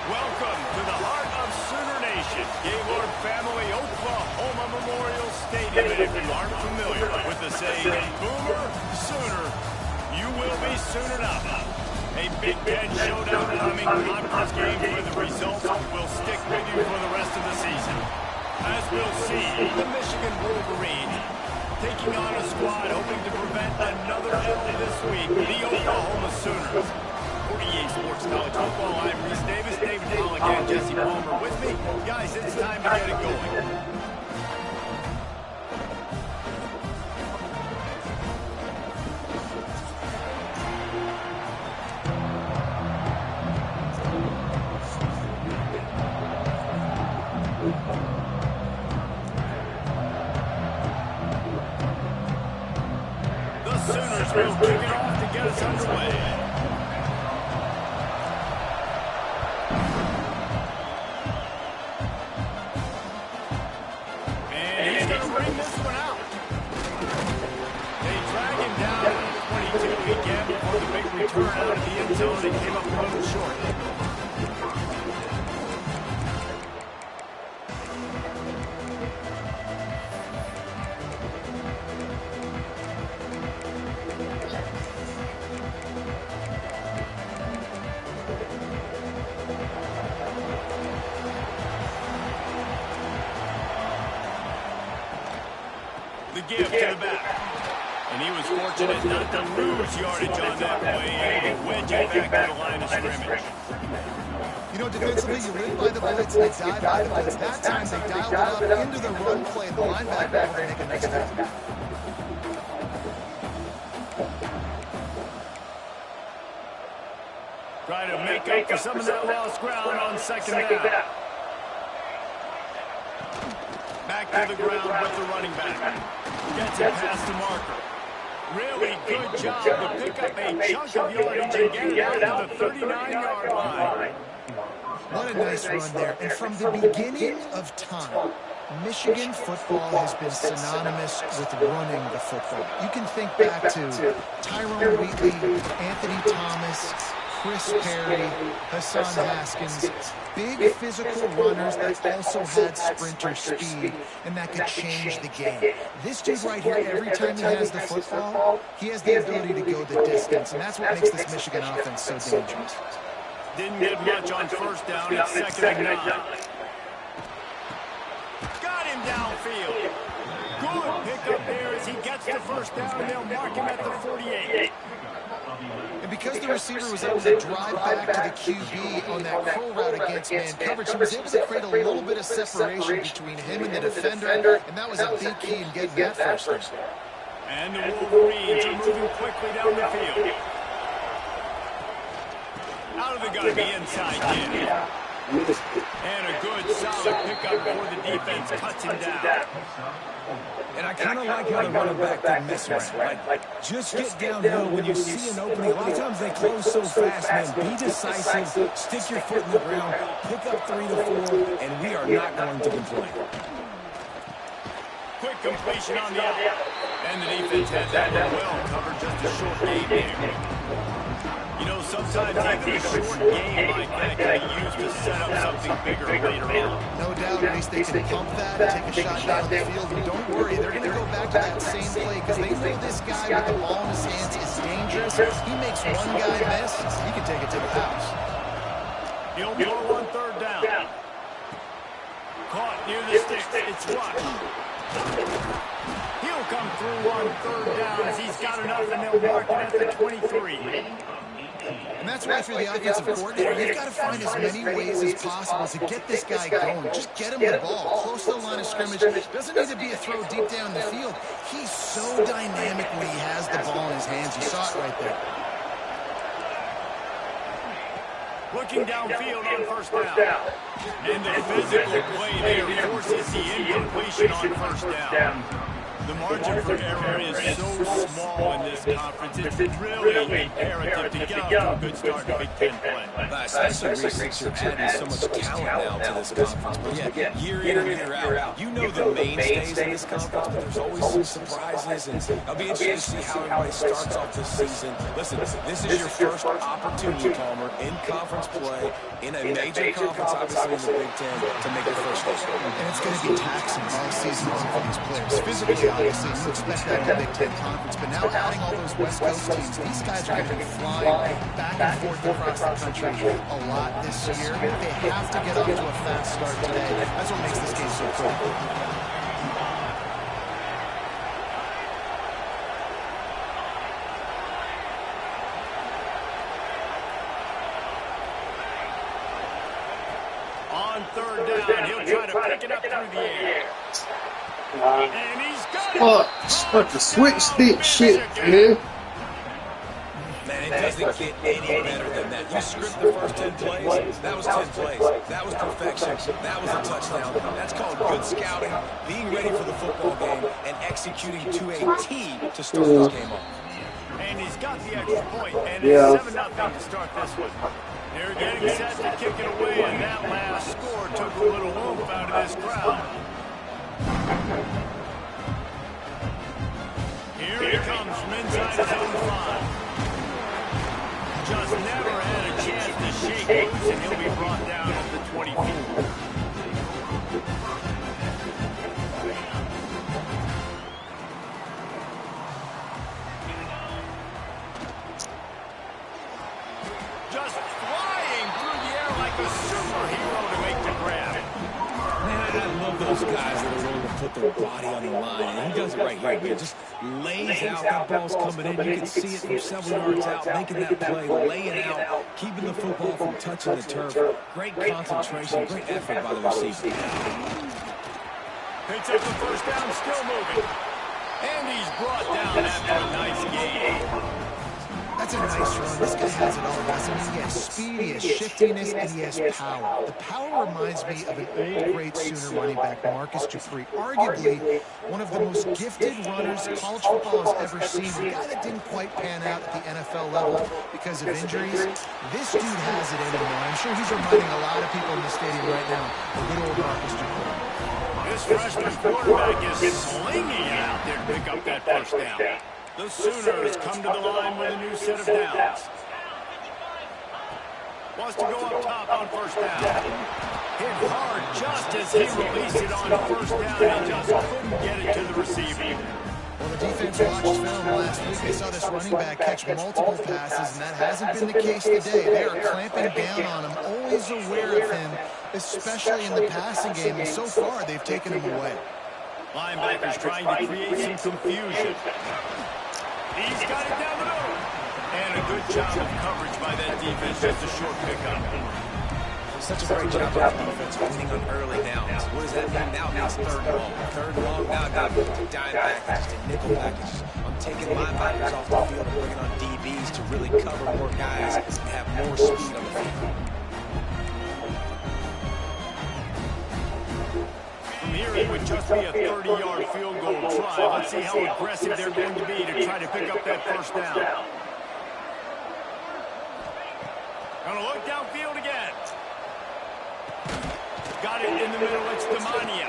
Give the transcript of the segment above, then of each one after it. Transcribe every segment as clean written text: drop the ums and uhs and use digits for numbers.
Welcome to the heart of Sooner Nation, Gaylord Family Oklahoma Memorial Stadium. And if you aren't familiar with the saying, Boomer Sooner, you will be soon enough. A Big Ten showdown coming, conference game where the results will stick with you for the rest of the season. As we'll see, the Michigan Wolverines taking on a squad hoping to prevent another L this week, the Oklahoma Sooners. 48 Sports College Football. I'm Reese Davis, David Pollock, and Jesse Palmer with me. Guys, it's time to get it going. The Sooners will kick it off to get us underway. Return out of the end zone and came up a little short. The give to the back. And he was fortunate not to lose yardage on that play and wedge it back to the line of scrimmage. You know, defensively, you live by the blitz and they dive by the blitz. That time, they dialed it up into the run play. The linebacker will make a nice tackle. Try to make up for some of that lost ground on second down. Back to the ground with the running back. Gets it past the marker. Really good job to pick up a chunk of yardage and get it out to the 39-yard line. What a nice run there. And from the beginning of time, Michigan football has been synonymous with running the football. You can think back to Tyrone Wheatley, Anthony Thomas, Chris Perry, Hassan Haskins, big physical runners that also had sprinter speed and that could change the game. This dude right here, every time he has the football, he has the ability to go the distance, and that's what makes this Michigan offense so dangerous. Didn't get much on first down, it's second and 9. Got him downfield. Good pickup there as he gets the first down, and they'll mark him at the 48. And because the receiver was able to drive back to the QB on that curl route against man coverage, he was able to create a little bit of separation between him and the defender, and that was a big key in getting that first down. And the Wolverines are moving quickly down the field. Out of the gun, the inside get. And a good, solid pickup before the defense cuts him down. And I kind of like how the running back didn't mess around. Like, just get downhill when you see an opening. A lot of times they close so fast, man. Be decisive, stick your foot in the ground, pick up 3 to 4, and we are not going to complain. Quick completion on the out. And the defense had that well covered, just a short game there. You know, sometimes even a short game like that can be used to set up something bigger later on. No doubt, at least they can pump that, take a shot down the field. And don't worry, they're going to go back to that same play because they know this guy with the ball in his hands is dangerous. He makes one guy miss, he can take it to the house. He'll blow on third down. Caught near the sticks. It's Rush. He'll come through on third down as he's got enough, and they'll mark him at the 23. And that's why for the offensive coordinator, you've got to find as many ways as possible to get this guy going. Just get him the ball, close to the line of scrimmage. Doesn't need to be a throw deep down the field. He's so so dynamic when he has the ball in his hands. You saw it right there. Looking downfield on first down. And the physical play there forces the incompletion on first down. The margin for error is so small in this conference. It's really imperative to get off to a good start in Big Ten play. Especially since you're adding so much talent now to this conference. But yeah, year in and year out, you know the mainstays in this conference, but there's always some surprises. And I'll be interested to see how everybody starts off this season. Listen, this is your first opportunity, Palmer, in conference play, in a major conference, obviously in the Big Ten, to make your first start. And it's going to be taxing all season long for these players. Physically, obviously, you expect that in the Big Ten Conference, but now adding all those West Coast teams, these guys are going to be flying back and forth across the country a lot this year. They have to get off to a fast start today. That's what makes this game so critical. On third down, he'll try to pick it up through the air. And he's got it. Fuck the switch stick shit, man. Man, it doesn't get any better than that. You script the first 10 plays, that was 10 plays. That was perfection. That was a touchdown. That's called good scouting, being ready for the football game, and executing to a T to start this game off. And he's got the extra point, and it's 7-0 to start this one. They're getting set to kick it away, and that last score took a little oomph out of this crowd. Here he comes from inside his own 5. Just never had a chance to shake loose, and he'll be brought down at the 24. Just flying through the air like a superhero to make the grab. Man, I love those guys that are willing to put their body on the line. And he does it right here, man. Just lays out. That ball's coming in. You can see it from several yards out, making that play, laying out, keeping the football from touching the turf. Great concentration, great effort by the receiver. Picks up the first down, still moving. And he's brought down after a nice game. That's a nice run. This guy has it all, guys. I mean, he has speed, he has shiftiness, and he has power. The power reminds me of an old, great Sooner running back, Marcus Dupree. Arguably one of the most gifted runners college football has ever seen. A guy that didn't quite pan out at the NFL level because of injuries. This dude has it in him, man. I'm sure he's reminding a lot of people in the stadium right now of good old Marcus Dupree. This freshman quarterback is slinging it out there to pick up that first down. The Sooners come to the line with a new set of downs. Wants to go up top on first down. Hit hard just as he released it on first down. He just couldn't get it to the receiver. Well, the defense watched film last week. They saw this running back catch multiple passes, and that hasn't been the case today. They are clamping down on him, always aware of him, especially in the passing game. And so far, they've taken him away. Linebackers trying to create some confusion. He's got it down the middle. And a good job of coverage by that defense. Just a short pickup. Such a great job by the defense winning on early downs. What does that mean now? It's third and long. Third and long, now got dime packages and nickel packages. I'm taking linebackers off the field and bringing on DBs to really cover more guys and have more speed on the field. From here, it would just be a 30-yard field goal try. Let's see how aggressive they're going to be to try to pick up that first down. Gonna look downfield again. Got it in the middle. It's Demania.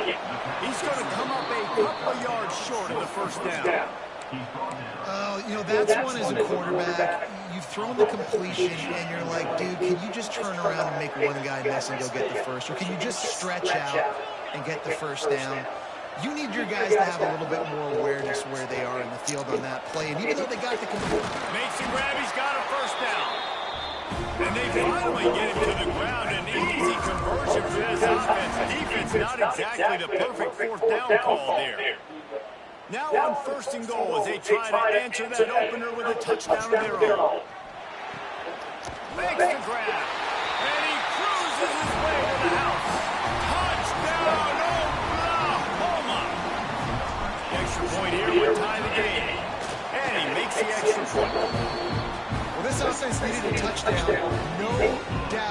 He's going to come up a couple of yards short of the first down. You know, that's one as a quarterback. You've thrown the completion, and you're like, dude, can you just turn around and make one guy miss and go get the first? Or can you just stretch out and get the first down? You need your guys to have a little bit more awareness where they are in the field on that play. And even though they got the completion. Makes a grab. He's got a first down. And they finally get him to the ground. An easy conversion for this offense. Defense not exactly the perfect fourth down call there. Now on first and goal as they try to answer that opener with a touchdown of their own. Makes the grab. And he cruises his way to the house. Touchdown, Oklahoma. You extra point here would tie the game. And he makes the extra point. Well, this offense needed a touchdown. No doubt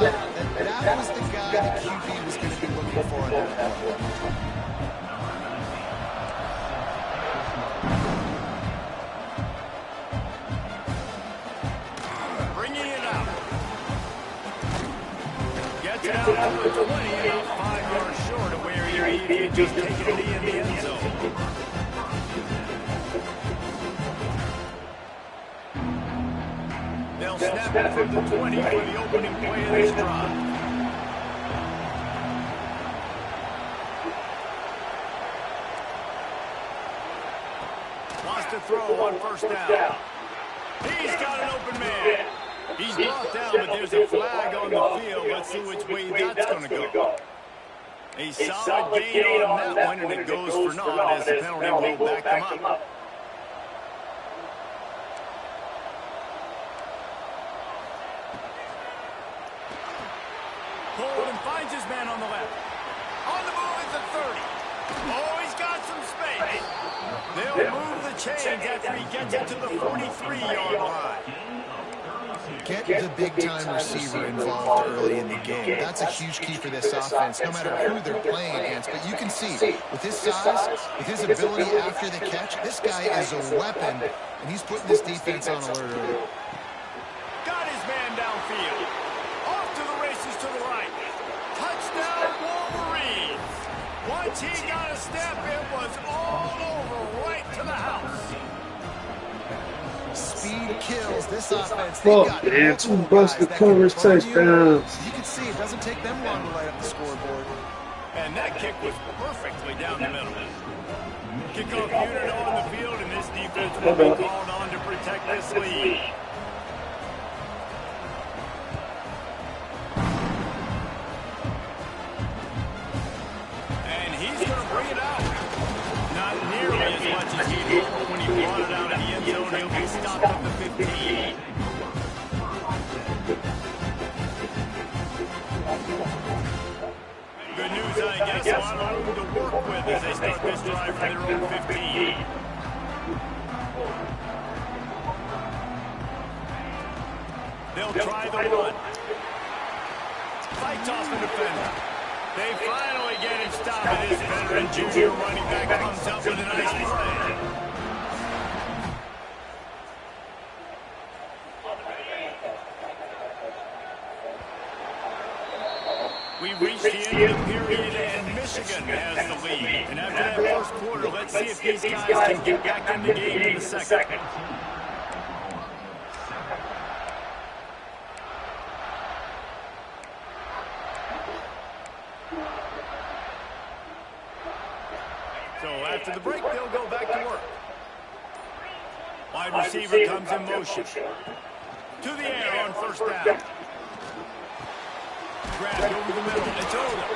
that was the guy the QB was going to be looking for on that play. Bringing it out. Gets it out to the 20, about 5 yards short of where he had just taken a knee in the end zone. They'll snap it from the 20 for the opening play of this drive. Wants to throw on first down. He's got an open man. He's brought down, but there's a flag on the field. Let's see which way that's going to go. A solid gain on that one, and it goes for naught as the penalty will back them up. Holden finds his man on the left. On the move at the 30. Oh, he's got some space. They'll move the chains after he gets it to the 43-yard line. Get the big-time receiver involved early in the game. That's a huge key for this offense, no matter who they're playing against. But you can see, with his size, with his ability after the catch, this guy is a weapon, and he's putting this defense on alert early. Got his man downfield. Off to the races to the right. Touchdown, Wolverines. Once he got a step, it was all over right to the house. Speed kills this offense. Fuck, man. Two busted covers touchdowns. You can see it doesn't take them long to light up the scoreboard. And that kick was perfectly down the middle. Kickoff unit on the field, and this defense will be called on to protect this lead. And he's going to bring it out. Not nearly as much as he did when he brought it out of the end zone. He'll be stopped at the 15. Good news, I guess. A lot of room to work with as they start this drive from their own 15. They'll try the run. Fights off the defender. They finally get him stopped, and his veteran junior running back comes up with a nice play. We reached the end of the period, and Michigan has the lead. And after that first quarter, let's see if these guys can get back in the game in the second. So after the break, they'll go back to work. Wide receiver comes in motion. To the air on first down. Grabbed over the middle. It's over.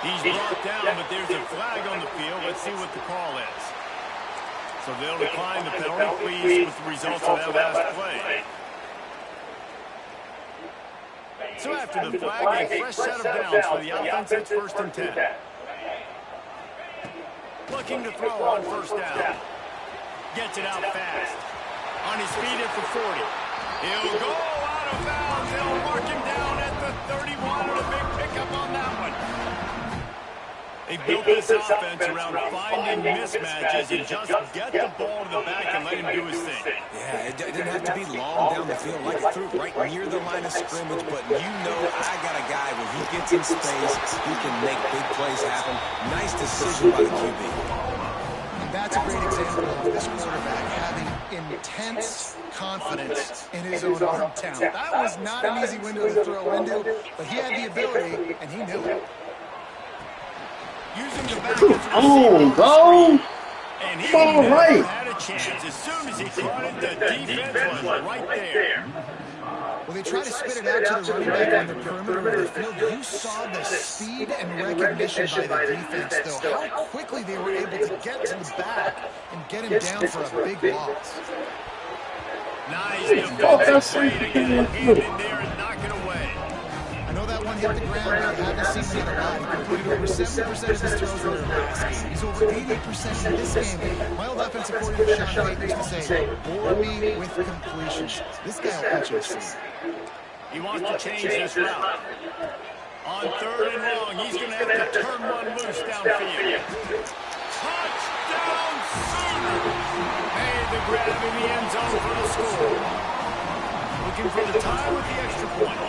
He's brought down, but there's a flag on the field. Let's see what the call is. So they'll decline the penalty, pleased with the results of that last play. So after the flag, a fresh set of downs for the offense. It's 1st and 10. Looking to throw on first down. Gets it out fast. On his feet at the 40. He'll go out of bounds. They'll mark him down at the 31, and a big pickup on that one. They built this offense around finding mismatches and just get the ball to the back and let him do his thing. Yeah, it didn't have to be long down the field. Like it threw right near the line of scrimmage, but you know I got a guy when he gets in space, he can make big plays happen. Nice decision by the QB. That's a great example of this quarterback having intense confidence in his own arm talent. That was not an easy window to throw into, but he had the ability, and he knew it. Using the back as a Oh, bro. and he never had a chance. As soon as he caught it, the defense was right there. Well, they try to spit it out to the running back on the perimeter of the field. You saw the speed and recognition by the defense, though. How quickly they were able to get to the back and get him down for a big loss. Nice defensive play to get it in there and knock it away. I know that one hit the ground, but you haven't seen him hit a lot. He completed over 70% of his throws in their last game. He's over 80% in this game. My old offensive coordinator, Sean Payton, used to say, bore me with completions. This guy will pitch and see. He wants to change this route. On 3rd and long, he's going to have to turn one loose downfield. Touchdown, Sooner! Made the grab in the end zone for the score. Looking for the tie with the extra point.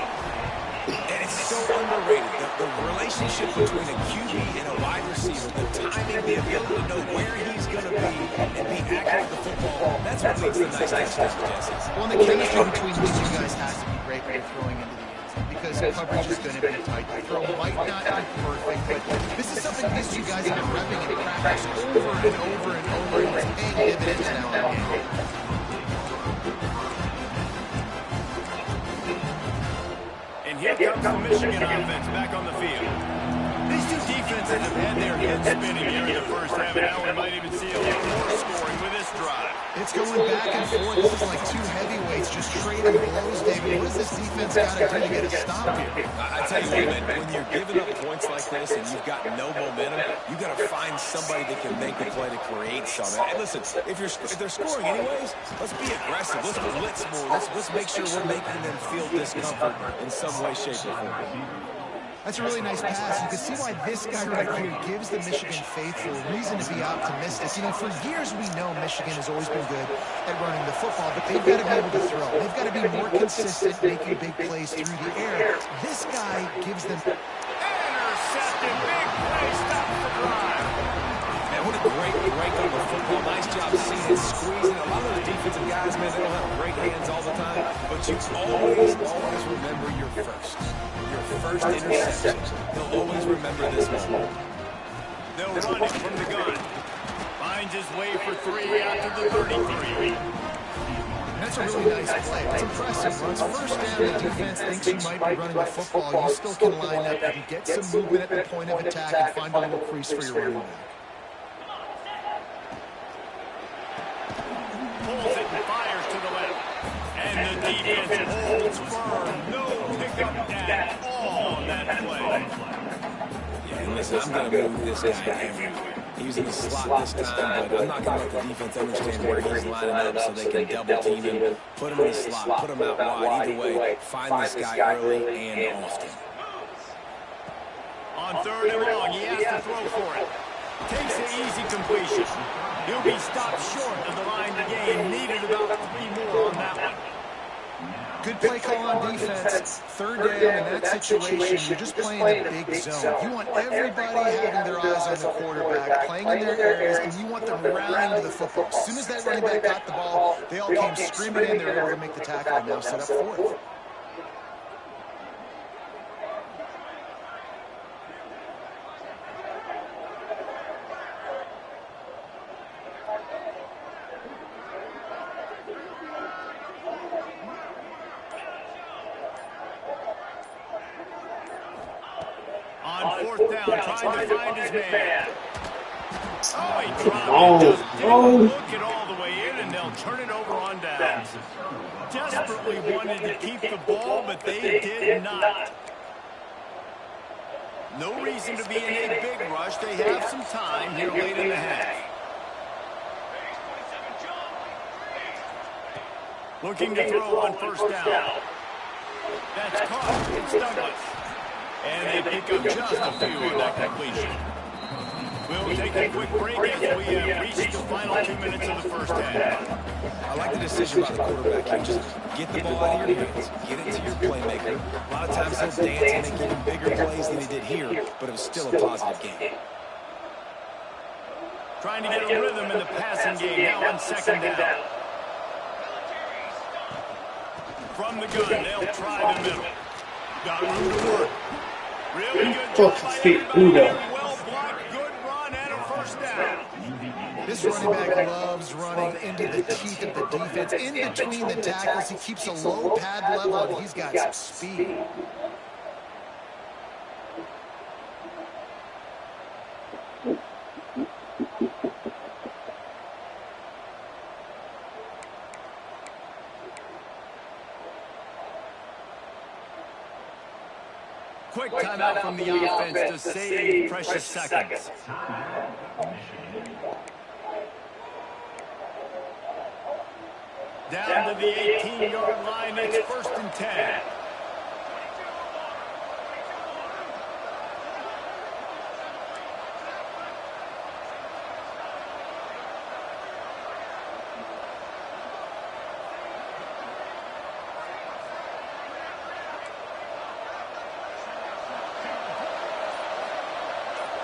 And it's so underrated. The relationship between a QB and a wide receiver, the timing, the ability to know where he's going to be and be accurate with the football, that's what makes the nice touchdowns, Jesse. Well, the chemistry between these two guys has to be great when you're throwing into the end zone because coverage is going to be tight. The throw might not be perfect, but this is something these two guys have been repping in practice over and over and over, and it's paying dividends now in the game. Here comes the Michigan offense back on the field. These two defenses have had their heads spinning here in the first half, and now we might even see a little more scoring with this drive. It's going back and forth. This is like two heavyweights just trading blows, David. What does this defense got to do to get a stop here? I tell you what, man, when you're giving up points like this and you've got no momentum, you got to find somebody that can make a play to create something. And listen, if they're scoring anyways, let's be aggressive. Let's blitz more. Let's make sure we're making them feel discomfort in some way, shape, or form. That's a really nice pass. You can see why this guy right here gives the Michigan faithful reason to be optimistic. You know, for years we know Michigan has always been good at running the football, but they've got to be able to throw. They've got to be more consistent making big plays through the air. This guy gives them... Intercepted. Big play. Stops the drive. Man, what a great break on the football. Nice job seeing it, squeezing. A lot of those defensive guys, man, they don't have great hands all the time, but you always remember your first. Your first interception. He'll always remember this moment. They'll run it from the gun. Finds his way for 3 after the 33. That's a really nice play. It's impressive. Once first down, the defense thinks you might be running the football. You still can line up. You can get some movement at the point of attack and find a little crease for your running back. Pulls it and fires to the left. And the defense holds firm. No pickup at all on that play. Yeah, and listen, I'm going to move this guy everywhere. He's in the slot this time, but I'm not going to let the defense understand where he's lining up so they can double team him, put him in the slot, put him out wide. Either way, find this guy early and often. On 3rd and long, he has to throw for it. Takes an easy completion. He'll be stopped short of the line to gain. Needed about 3 more on that one. Good play call on defense. 3rd down in that situation, you're just playing a big zone. You want everybody having their eyes on the quarterback, playing in their areas, and you want them rounding to the football. As soon as that running back got the ball, they all came screaming in. They were able to make the tackle and now set up 4th. On 4th down, trying to find his man. Oh, he dropped it. Just didn't look it all the way in, and they'll turn it over on downs. Desperately wanted to keep the ball, but they did not. No reason to be in a big rush. They have some time here late in the half. Looking to throw on 1st down. That's caught. It's Douglas. And they pick up just a few on that completion. We'll take a quick break as we have reached the final 2 minutes of the first half. I like the decision by the quarterback here. Just get the ball out of your hands. Get it to your playmaker. A lot of times he'll dance and make even bigger plays than he did here, but it was still a positive game. Trying to get a rhythm in the passing game now on 2nd down. From the gun, they'll try the middle. Got room to work. Really good job by everybody. Well blocked, good run, and a 1st down. This running back loves running into the teeth of the defense. In between the tackles, he keeps a low pad level, and he's got some speed. Quick timeout from the offense to save precious seconds. Down to the 18-yard line, it's 1st and 10.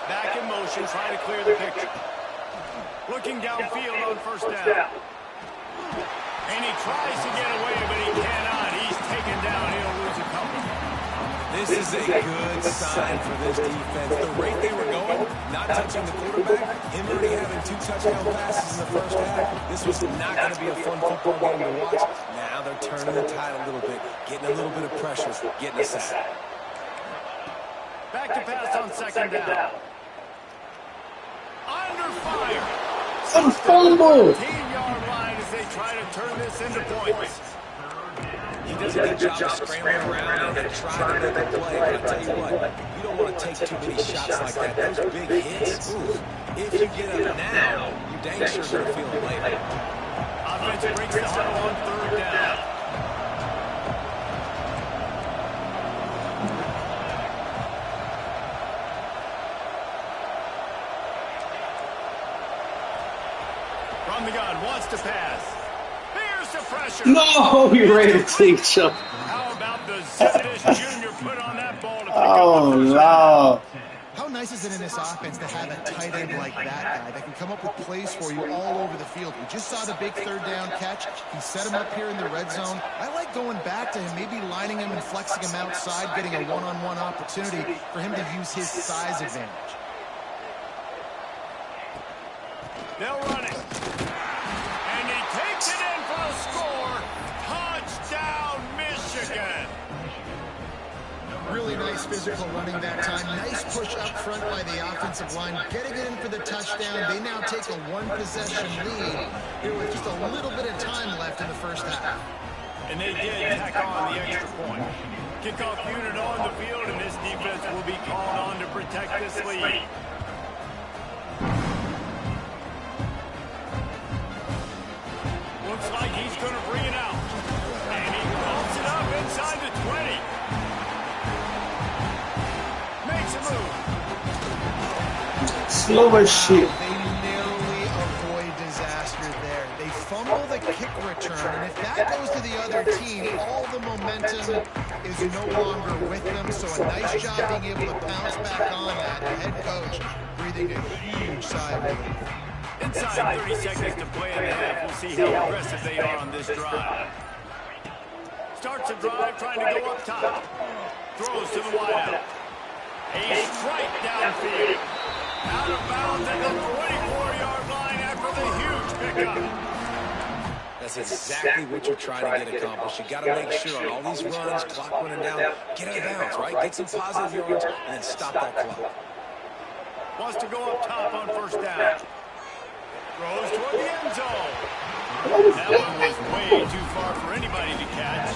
Back in motion, trying to clear the picture. Looking downfield on 1st down. And he tries to get away, but he cannot. He's taken down. He'll lose a couple. This is a good sign for this defense. The rate they were going, not touching the quarterback, him already having 2 touchdown passes in the first half. This was not going to be a fun football game to watch. Now they're turning the tide a little bit, getting a little bit of pressure, getting a sack. Back to pass on 2nd down. Under fire. Some fumble. 15-yard line as they try to turn this into points. He does a good job of scrambling around and trying to make a play. But I tell you what, you don't want to take too many shots like that. Those big hits, ooh, if you get up now, you dang sure going to feel it later. Offense breaks the huddle on 3rd down. From the gun, wants to pass. Here's the pressure. No, he ran to teach him. How about the Zividish Jr. put on that ball to pick Oh, up the first no. How nice is it in this offense to have a tight end like that guy that can come up with plays for you all over the field? We just saw the big 3rd down catch. He set him up here in the red zone. I like going back to him, maybe lining him and flexing him outside, getting a one-on-one opportunity for him to use his size advantage. They'll run it. And he takes it in for a score. Touchdown, Michigan. Really nice physical running that time. Nice push up front by the offensive line. Getting it in for the touchdown. They now take a 1-possession lead here with just a little bit of time left in the first half. And they did tack on the extra point. Kickoff unit on the field, and this defense will be called on to protect this lead. Looks like he's going to bring it out. And he bumps it up inside the 20. Makes a move. Slow as shit. They narrowly avoid disaster there. They fumble the kick return, and if that goes to the other team, all the momentum is no longer with them. So a nice job being able to pounce back on that. The head coach breathing a huge sigh of relief. Inside 30 seconds to play in the half. We'll see how aggressive they are on this drive. Starts a drive trying to go up top. Throws to the wideout. A strike downfield. Out of bounds at the 24-yard line after the huge pickup. That's exactly what you're trying to get accomplished. You got to make sure on all these runs, clock running down, get out of bounds, right? Get some positive yards and then stop that clock. Wants to go up top on 1st down. Throws toward the end zone. That one was way too far for anybody to catch,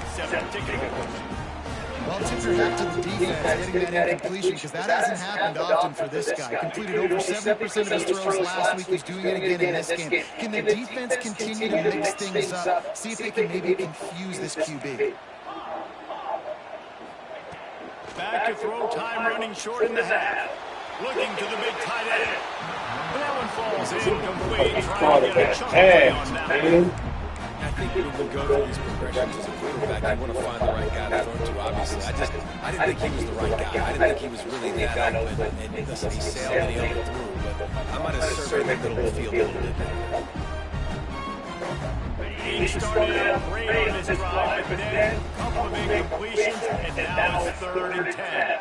except for Ticket. Well, tip your hat to the defense getting that incompletion because that hasn't happened often for this guy. Completed over 70% of his throws last week. He's doing it again in this game. Can the defense continue to mix things up? See if they can maybe confuse this QB. Back to throw, time running short in the half. Looking to the big tight end. That one falls incomplete, trying to get a chunk play on that one. I think when we go through these progressions as a quarterback, you want to find the right guy to throw to, obviously. I didn't think he was the right guy. I didn't think he was really that open. And listen, he sailed and he held through, but I might have surveyed the middle of the field a little bit better. He started out great on this drive, but then a couple of incompletions, and now it's 3rd and 10.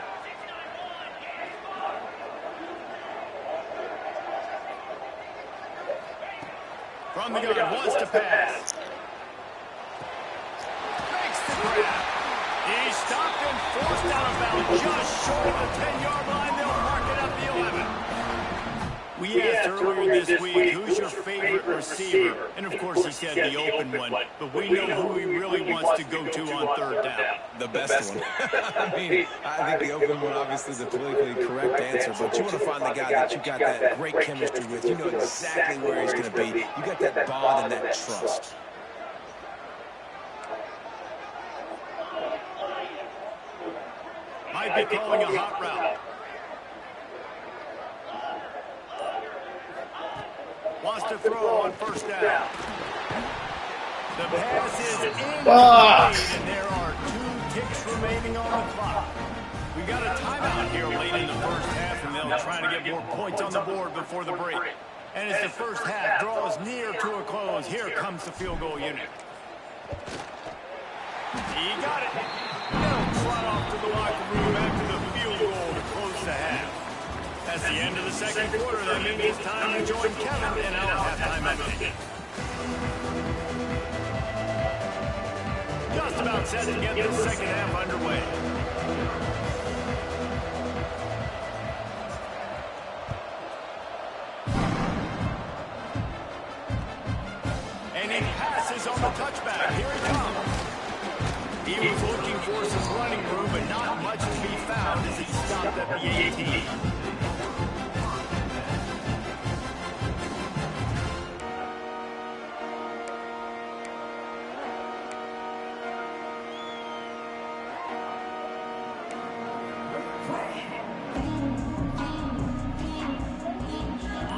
From the gun, wants to pass. Makes the grab. He's stopped and forced out of bounds just short of the 10-yard line. They'll mark it up the 11. We asked earlier this week, who's your favorite receiver. And, of course, he said the open one. But we know who he really wants to go to on third down. The best one. I mean, I think the open one, obviously, is the politically correct answer. But you want to find the guy that you got that great chemistry with. You know exactly where he's going to be. You got that bond and that trust. Might be calling a hot route. Wants to throw on first down. The pass is incomplete, and there are 2 ticks remaining on the clock. We got a timeout here late in the first half, and they'll try to get more points on the board before the break. And as the first half draws near to a close, here comes the field goal unit. He got it. They'll trot off to the locker room after the field goal to close the half. That's the end of the second quarter. That means it's time to join Kevin in our halftime update. Just about set to get the second half underway. And he passes on the touchback. Here he comes. He was looking for some running room, but not much to be found as he stopped at the 18.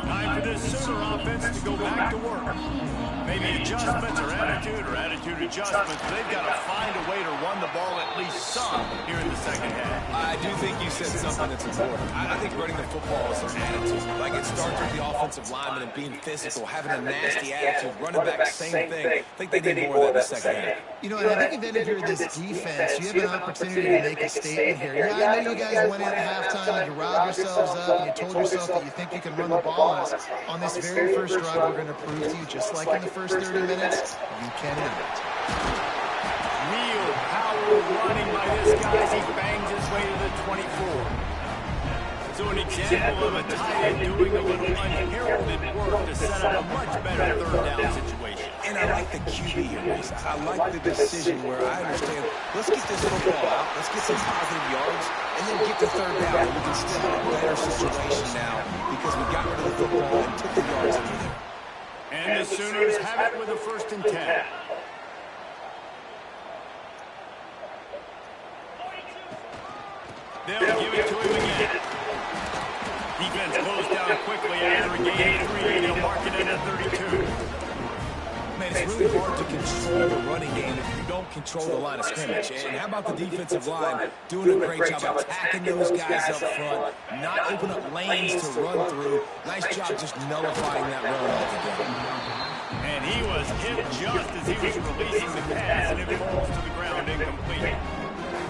Time for this Sooner offense to go back to work. Maybe adjustments or attitude adjustments. They've got to find a way to run the ball at least some here in the second half. I do think you said something that's important. I think running the football is an attitude. Like, it starts with the offensive lineman and being physical, having a nasty attitude. Running back, same thing. I think they need more of that in the second half. You know, and I think if you're this defense, you have an opportunity to make a statement here. Yeah, I know you guys went in at halftime, you riled yourselves up, and you told yourself that you think you can run the ball on us. On this very first drive, we're going to prove to you, just like in the first 30 minutes, you cannot. Real power running by this guy as he bangs his way to the 24. So an example of a tight end doing a little unheralded work to set up a much better third down situation. And I like the QB here, Mace. I like the decision where I understand, let's get this football out, let's get some positive yards, and then get the third down, and we can still have a better situation now because we got rid of the football and took the yards over there. And the Sooners have it with a 1st and 10. They'll give it to him again. Defense closed down quickly after a gain of 3. They'll mark it in at 32. Man, it's really hard to control the running game if you don't control the line of scrimmage. And how about the defensive line doing a great job attacking those guys up front, not open up lanes to run through. Nice job just nullifying that run altogether. And he was hit just as he was releasing the pass, and it falls to the ground incomplete.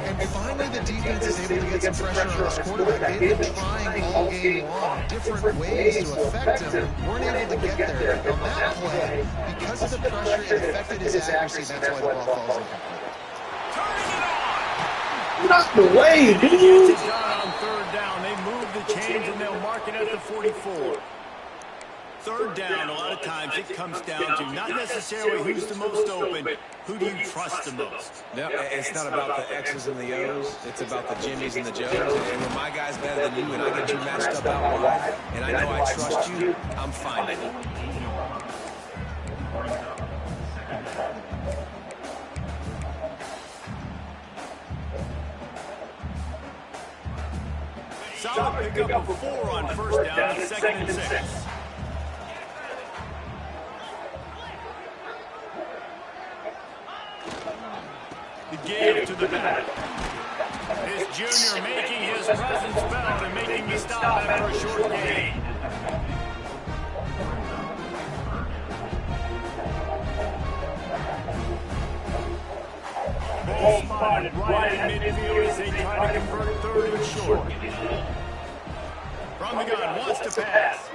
And finally, the defense is able to get some pressure on this quarterback. They've been trying all game long different ways to affect him, and weren't able to get there. On that play, because of the pressure, it affected his accuracy. That's why the ball falls incomplete. Turning it on! Not the way, He dude. gets it done on third down. They move the chains, and they'll mark it at the 44. Third down, a lot of times it comes down to not necessarily who's the most open, who do you trust the most? No, it's not about the X's and the O's. It's about the Jimmys and the Joes. And when my guy's better than you and I get you matched up out wide, and I know I trust you, I'm fine with it. Solid pickup of 4 on first down, 2nd and 6. The give to the back. This junior making his presence felt and making the stop after a short gain. Ball spotted right in midfield as they try to convert 3rd and short. From the gun, wants to pass.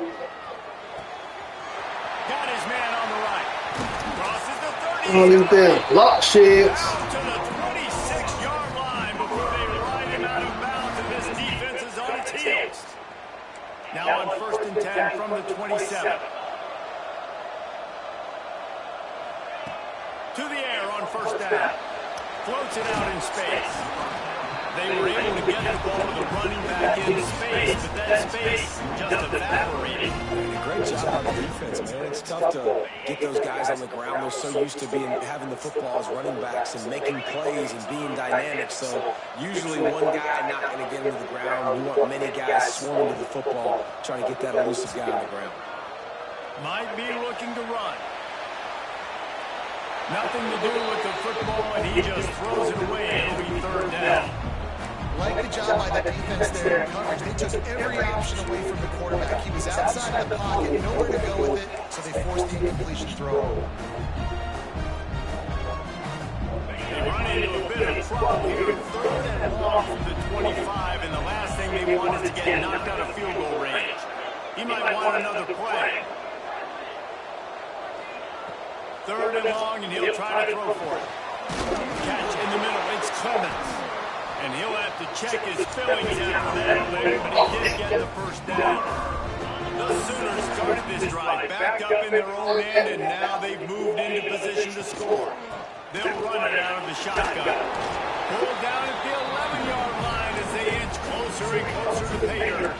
Got his man on the right. Crosses the 30. Oh, look at that. Block shit. Out to the 26-yard line before they ride him out of bounds, and this defense is on its heels. Now on 1st and 10 from the 27. To the air on first down. Floats it out in space. They were able to get the ball to the running back in space, but that space just evaporated. Great job on the defense, man. It's tough to get those guys on the ground. They're so used to having the football as running backs and making plays and being dynamic. So usually one guy not going to get into the ground. You want many guys swarming to the football, trying to get that elusive guy on the ground. Might be looking to run. Nothing to do with the football, and he just throws it away. It'll be third down. Like the job by the defense there in coverage. They took every option away from the quarterback. He was outside of the pocket, nowhere to go with it, so they forced the incompletion throw. They run into a bit of trouble here. Third and long from the 25, and the last thing they want is to get knocked out of field goal range. He might want another play. Third and long, and he'll try to throw for it. Catch in the middle. It's Clemens. And he'll have to check his fillings after that play, but he did get the first down. The Sooners started this drive backed up in their own end, and now they've moved into position to score. They'll run it out of the shotgun. Pulled down at the 11-yard line as they inch closer and closer to pay dirt.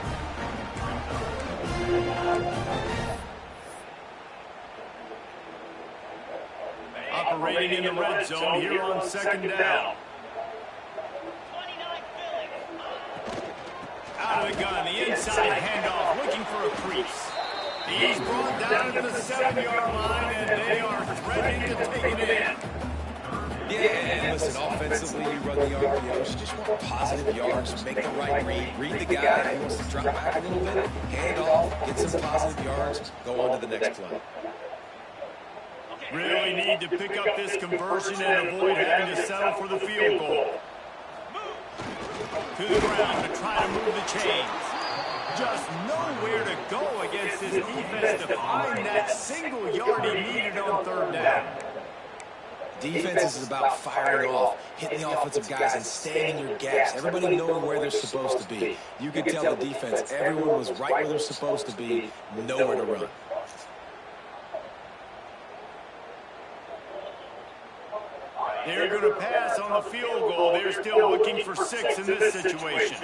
Operating in the red zone here on second down. Out of the gun, the inside handoff, looking for a crease. He's brought down to the 7-yard line, and they are threatening to take it in. Yeah, and listen, offensively, you run the RPOs. You just want positive yards, make the right read the guy who wants to drop back a little bit, hand off, get some positive yards, go on to the next play. Really need to pick up this conversion and avoid having to settle for the field goal. To the ground to try to move the chains. Just nowhere to go against this defense to find that single yard he needed on third down. Defense is about firing off, hitting the offensive guys and staying in your gaps. Everybody knowing where they're supposed to be. You could tell the defense, everyone was right where they're supposed to be, nowhere to run. They're going to pass on the field goal. They're still looking for 6 in this situation.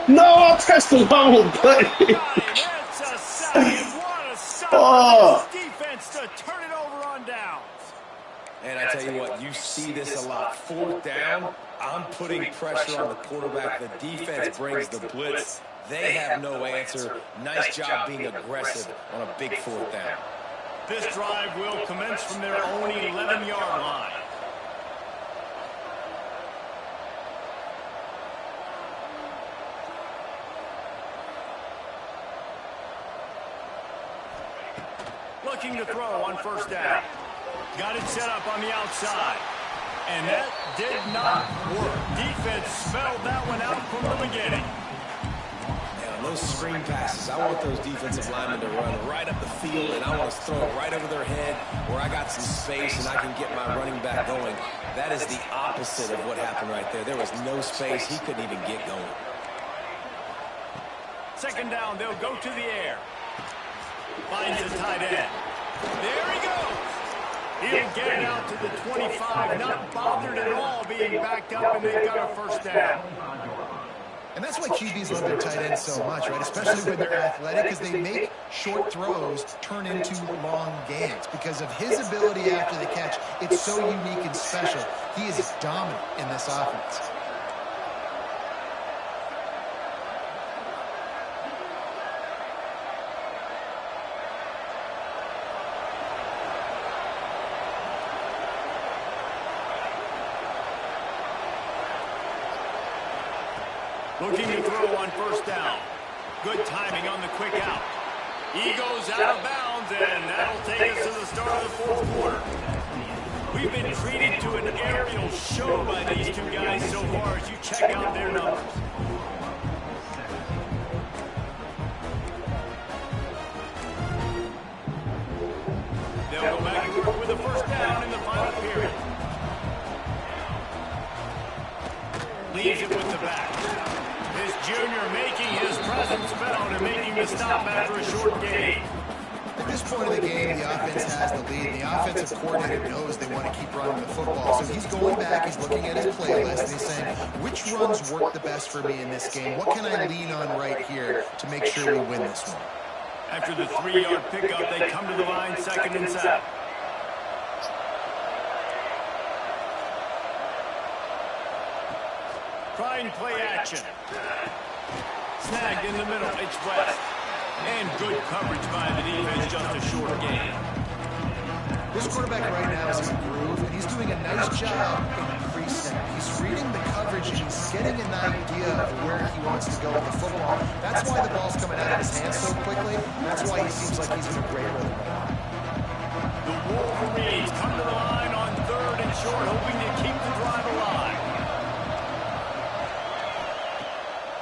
No, I pressed the wrong button. That's a sack. What a stop. Defense to turn it over on downs. And I tell you what, you see this a lot. Fourth down, I'm putting pressure on the quarterback. The defense brings the blitz. They have no answer. Nice job being aggressive on a big fourth down. This drive will commence from their own 11-yard line. Looking to throw on first down. Got it set up on the outside. And that did not work. Defense spelled that one out from the beginning. Those screen passes, I want those defensive linemen to run right up the field, and I want to throw it right over their head where I got some space and I can get my running back going. That is the opposite of what happened right there. There was no space. He couldn't even get going. Second down, they'll go to the air. Finds the tight end. There he goes. He'll get it out to the 25, not bothered at all being backed up, and they've got a first down. And that's why QBs love their tight ends so much, right? Especially when they're athletic, because they make short throws turn into long gains. Because of his ability after the catch, it's so unique and special. He is dominant in this offense. Looking to throw on first down. Good timing on the quick out. He goes out of bounds, and that'll take us to the start of the fourth quarter. We've been treated to an aerial show by these two guys so far as you check out their numbers. They'll go back and work with the first down in the final period. Leaves it with the back. This junior making his presence felt and making the stop after a short gain. At this point of the game, the offense has the lead. The offensive coordinator knows they want to keep running the football. So he's going back, he's looking at his playlist, and he's saying, which runs work the best for me in this game? What can I lean on right here to make sure we win this one? After the 3-yard pickup, they come to the line, 2nd and 7. Trying play action. Snagged in the middle, it's West. And good coverage by the defense, just a short gain. This quarterback right now is in a groove, and he's doing a nice job in pre-snap. He's reading the coverage, and he's getting an idea of where he wants to go with the football. That's why the ball's coming out of his hands so quickly. That's why he seems like he's in a great rhythm right now. The Wolverines come to the line on 3rd and short, hoping to keep the drive alive.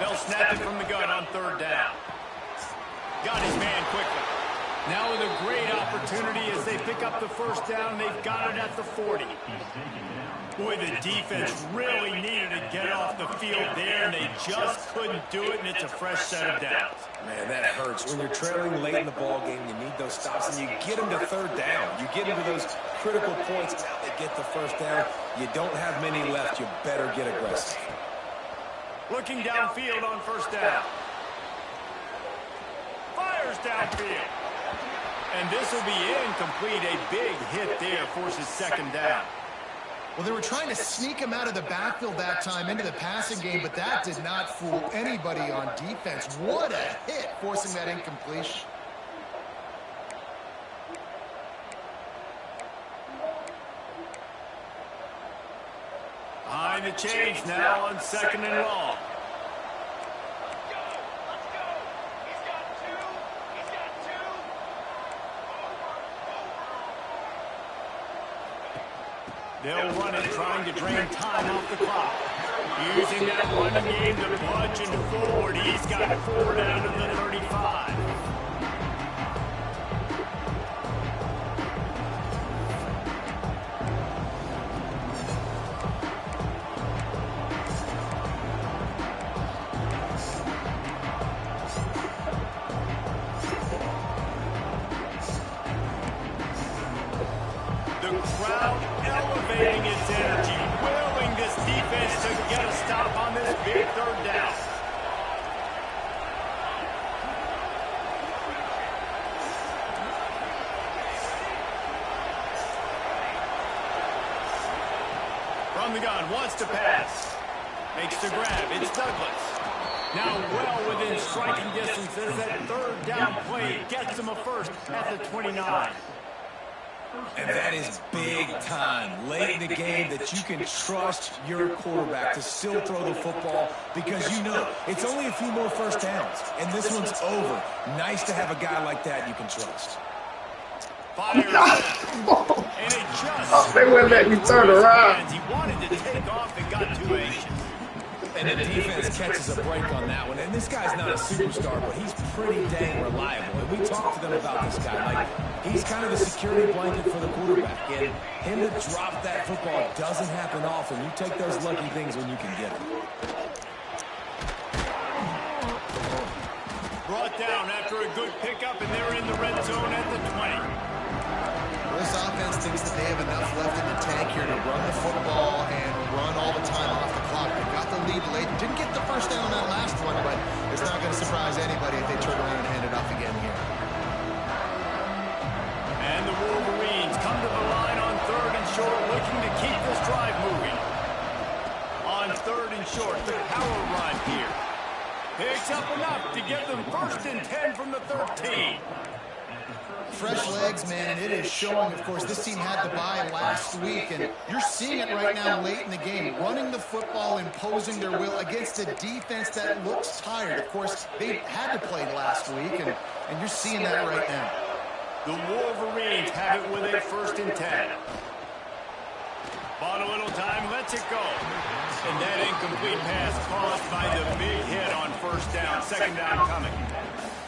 They'll snap it from the gun on 3rd down. Got his man quickly. Now with a great opportunity as they pick up the 1st down. They've got it at the 40. Boy, the defense really needed to get off the field there, and they just couldn't do it, and it's a fresh set of downs. Man, that hurts. When you're trailing late in the ball game, you need those stops, and you get them to 3rd down. You get into those critical points. Now they get the 1st down. You don't have many left. You better get aggressive. Looking downfield on 1st down. Fires downfield. And this will be incomplete. A big hit there forces 2nd down. Well, they were trying to sneak him out of the backfield that time into the passing game, but that did not fool anybody on defense. What a hit, forcing that incompletion. Behind the change now on 2nd and long. They'll run it, trying to drain time off the clock. Using that running game to punch and forward. He's got 4 down to the 35. The crowd elevating its energy, willing this defense to get a stop on this big 3rd down. From the gun, wants to pass. Makes the grab, it's Douglas. Now well within striking distance as that 3rd down play gets him a 1st at the 29. And that is big time, late in the game, that you can trust your quarterback to still throw the football because you know it's only a few more 1st downs, and this one's over. Nice to have a guy like that you can trust. Fires and it just They wouldn't let me turn around. He wanted to take off and got too anxious. And the defense catches a break on that one. And this guy's not a superstar, but he's pretty dang reliable. And we talked to them about this guy. Like, he's kind of the security blanket for the quarterback. And him to drop that football doesn't happen often. You take those lucky things when you can get it. Brought down after a good pickup, and they're in the red zone at the 20. This offense thinks that they have enough left in the tank here to run the football and run all the time off the clock. They got the lead late. Didn't get the 1st down on that last one, but it's not going to surprise anybody if they turn around and hand it off again here. And the Wolverines come to the line on 3rd and short, looking to keep this drive moving. On 3rd and short, the power run here. Picks up enough to get them 1st and 10 from the 13. Fresh legs, man, and it is showing, of course, this team had the bye last week, and you're seeing it right now late in the game, running the football, imposing their will against a defense that looks tired. Of course, they had to play last week, and you're seeing that right now. The Wolverines have it with a 1st and 10. Bought a little time, lets it go. And that incomplete pass caused by the big hit on 1st down, 2nd down coming.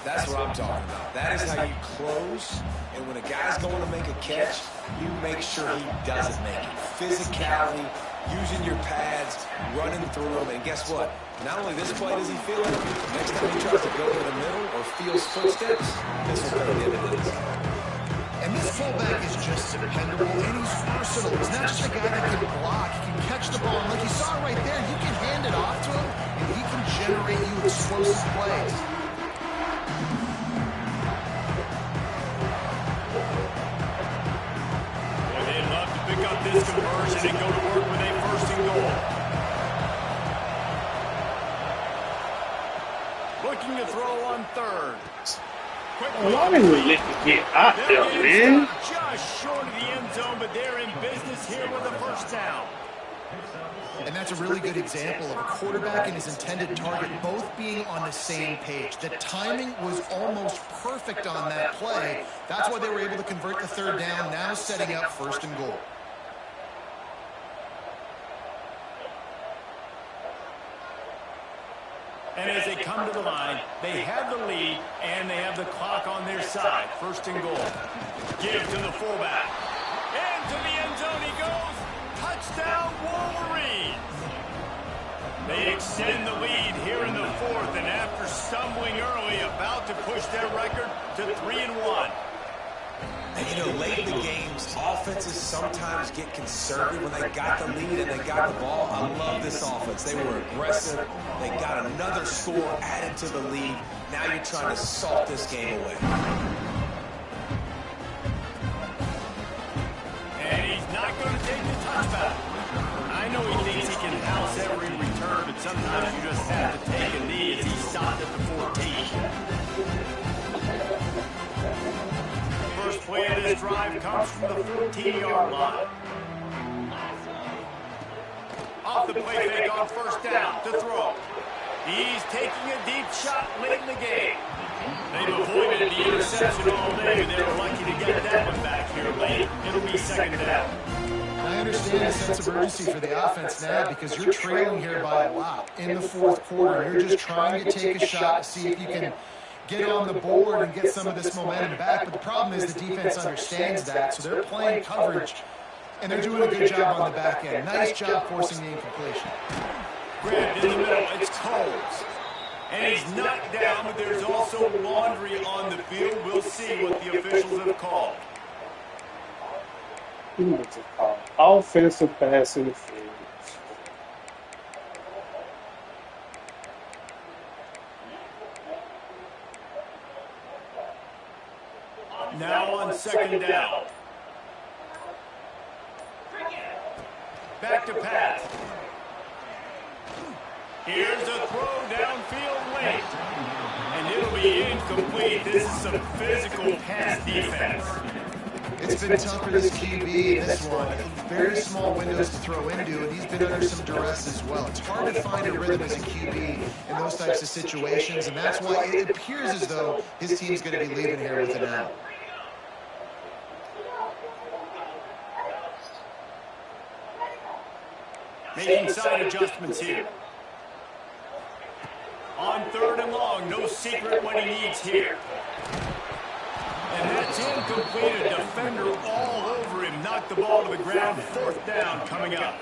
That's what I'm talking about. That is how you close. And when a guy's going to make a catch, you make sure he doesn't make it. Physicality, using your pads, running through them. And guess what? Not only this play does he feel it, next time he tries to go to the middle or feels footsteps, this will pay dividends. versatile. He's not just a guy that can block. He can catch the ball. And like you saw right there, you can hand it off to him, and he can generate you explosive plays. Well, they'd love to pick up this conversion and go to work with a first and goal. Looking to throw on third. Why didn't we let me get out there, man? Just short of the end zone, but they're in business here with a first down. And that's a really good example of a quarterback and his intended target both being on the same page. The timing was almost perfect on that play. That's why they were able to convert the third down, now setting up first and goal. And as they come to the line, they have the lead, and they have the clock on their side. First and goal. Give to the fullback. Into the end zone he goes. Touchdown, Wolverines. They extend the lead here in the fourth, and after stumbling early, about to push their record to 3-1. And, you know, late in the games, offenses sometimes get conservative when they got the lead and they got the ball. I love this offense. They were aggressive. They got another score added to the lead. Now you're trying to salt this game away. And he's not going to take the touchback. I know he thinks he can house every return, but sometimes you just have to take a knee as he stopped at the 14. First play of this drive comes from the 14-yard line. Off the play fake on first down to throw. He's taking a deep shot late in the game. They've avoided the interception all day. They're lucky to get that one back here late. It'll be second down. I understand a sense of urgency for the offense now because you're trailing here by a lot in the fourth quarter. You're just trying to take a shot to see if you can get on the board and get some of this momentum back. But the problem is the defense understands that, so they're playing coverage, and they're doing a good job on the back end. Nice job forcing the incompletion. Grabbed in the middle, it's Coles. And he's knocked down, but there's also laundry on the field. We'll see what the officials have called. Offensive pass interference. Now on second down. Back to pass. Here's a throw downfield late. And it'll be incomplete. This is some physical pass defense. It's been tough for this QB in this one. Very small windows to throw into, and he's been under some duress as well. It's hard to find a rhythm as a QB in those types of situations, and that's why it appears as though his team's going to be leaving here with an out. Making side adjustments here. On third and long, no secret what he needs here. And that's incomplete. A defender all over him. Knocked the ball to the ground. Fourth down coming up.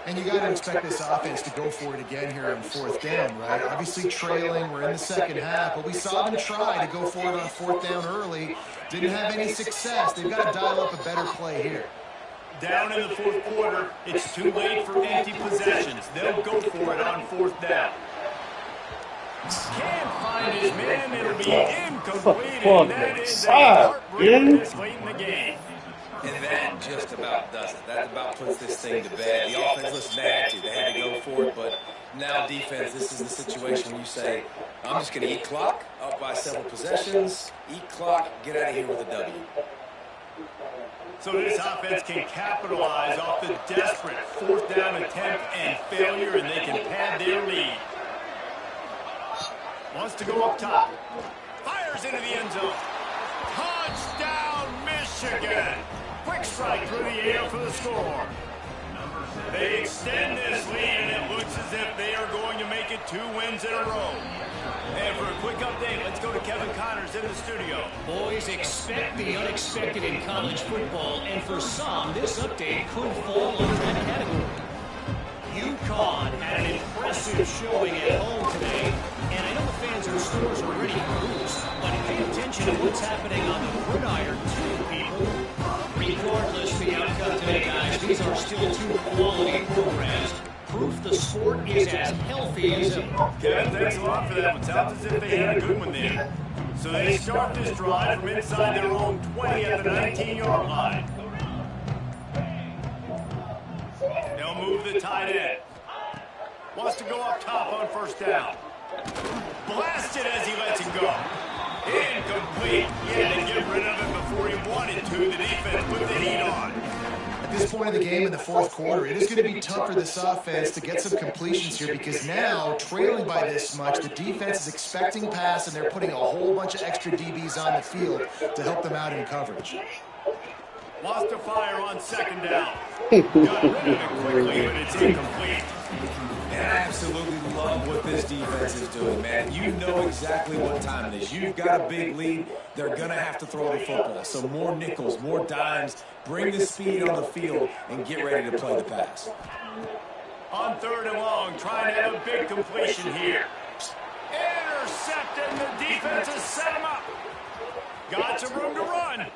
And you got to expect this offense to go for it again here on fourth down, right? Obviously trailing. We're in the second half, but we saw them try to go for it on fourth down early. Didn't have any success. They've got to dial up a better play here. Down in the fourth quarter, it's too late for empty possessions. They'll go for it on fourth down. Can't find his man. It'll be incomplete, and that is a heartbreaker this late in the game. And that just about does it. That about puts this thing to bed. The offense, listen, they had to go for it, but now defense, this is the situation where you say, I'm just going to eat clock, up by several possessions, eat clock, get out of here with a W. So this offense can capitalize off the desperate fourth down attempt and failure, and they can pad their lead. Wants to go up top. Fires into the end zone. Touchdown, Michigan. Quick strike through the air for the score. They extend this lead, and it looks as if they are going to make it 2 wins in a row. And for a quick update, let's go to Kevin Connors in the studio. Boys, expect the unexpected in college football, and for some, this update could fall under that category. UConn had an impressive showing at home today, and I know the fans in the stores are ready to lose, but pay attention to what's happening on the gridiron too, people. Regardless of the outcome today, guys, still two quality programs. Proof the sport is as healthy as ever. Kevin, thanks a lot for that one. Sounds as if they had a good one there. So they start this drive from inside their own 20 at the 19-yard line. They'll move the tight end. Wants to go up top on first down. Blasted as he lets it go. Incomplete. He had to get rid of it before he wanted to. The defense put the heat on. At this point of the game in the fourth quarter, it is going to be tough for this offense to get some completions here because now, trailing by this much, the defense is expecting pass, and they're putting a whole bunch of extra DBs on the field to help them out in coverage. Wants to fire on second down. Got rid of it quickly, but it's incomplete. And I absolutely love what this defense is doing, man. You know exactly what time it is. You've got a big lead. They're going to have to throw the football. So more nickels, more dimes. Bring the speed on the field and get ready to play the pass. On third and long, trying to have a big completion here. Intercepted, and the defense has set him up. Got some room to run.